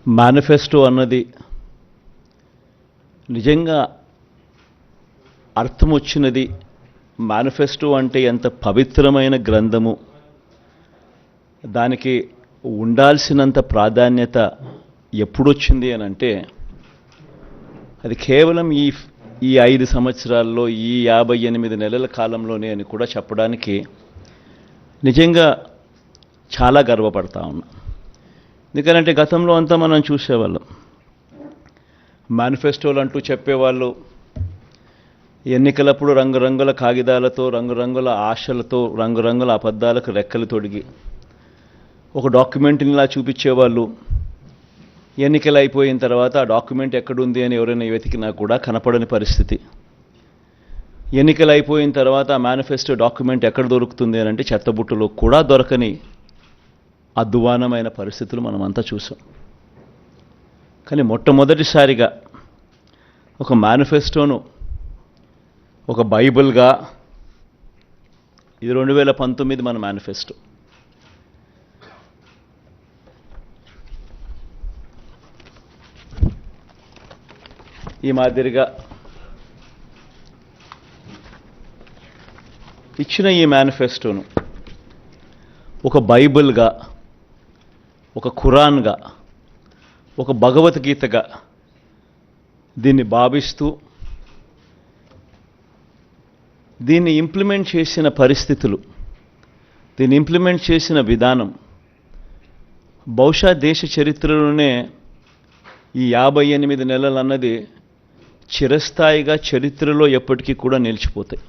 Manifesto అన్నది నిజంగా అర్థం వచ్చినది. మేనిఫెస్టో అంటే ఎంత పవిత్రమైన గ్రంథము, దానికి ఉండాల్సినంత ప్రాధాన్యత ఎప్పుడొచ్చింది అని అంటే అది కేవలం ఈ 5 సంవత్సరాల్లో, ఈ 58 నెలల కాలంలోనే అని కూడా చెప్పడానికి నిజంగా చాలా గర్వపడతా ఉన్నా. ఎందుకంటే గతంలో అంతా మనం చూసేవాళ్ళం, మేనిఫెస్టోలు అంటూ చెప్పేవాళ్ళు ఎన్నికలప్పుడు రంగురంగుల కాగితాలతో, రంగురంగుల ఆశలతో, రంగురంగుల అబద్ధాలకు రెక్కలు తొడిగి ఒక డాక్యుమెంట్నిలా చూపించేవాళ్ళు. ఎన్నికలు అయిపోయిన తర్వాత ఆ డాక్యుమెంట్ ఎక్కడుంది అని ఎవరైనా వెతికినా కూడా కనపడని పరిస్థితి. ఎన్నికలు అయిపోయిన తర్వాత ఆ మేనిఫెస్టో డాక్యుమెంట్ ఎక్కడ దొరుకుతుంది అని అంటే చెత్తబుట్టలో కూడా దొరకని అధ్వానమైన పరిస్థితులు మనమంతా చూసాం. కానీ మొట్టమొదటిసారిగా ఒక మేనిఫెస్టోను ఒక బైబిల్గా, ఇది 2019 మన మేనిఫెస్టో, ఈ మాదిరిగా ఇచ్చిన ఈ మేనిఫెస్టోను ఒక బైబిల్గా, ఒక ఖురాన్గా, ఒక భగవద్గీతగా దీన్ని భావిస్తూ దీన్ని ఇంప్లిమెంట్ చేసిన పరిస్థితులు, దీన్ని ఇంప్లిమెంట్ చేసిన విధానం బహుశా దేశ చరిత్రలోనే ఈ 58 నెలలు అన్నది చిరస్థాయిగా చరిత్రలో ఎప్పటికీ కూడా నిలిచిపోతాయి.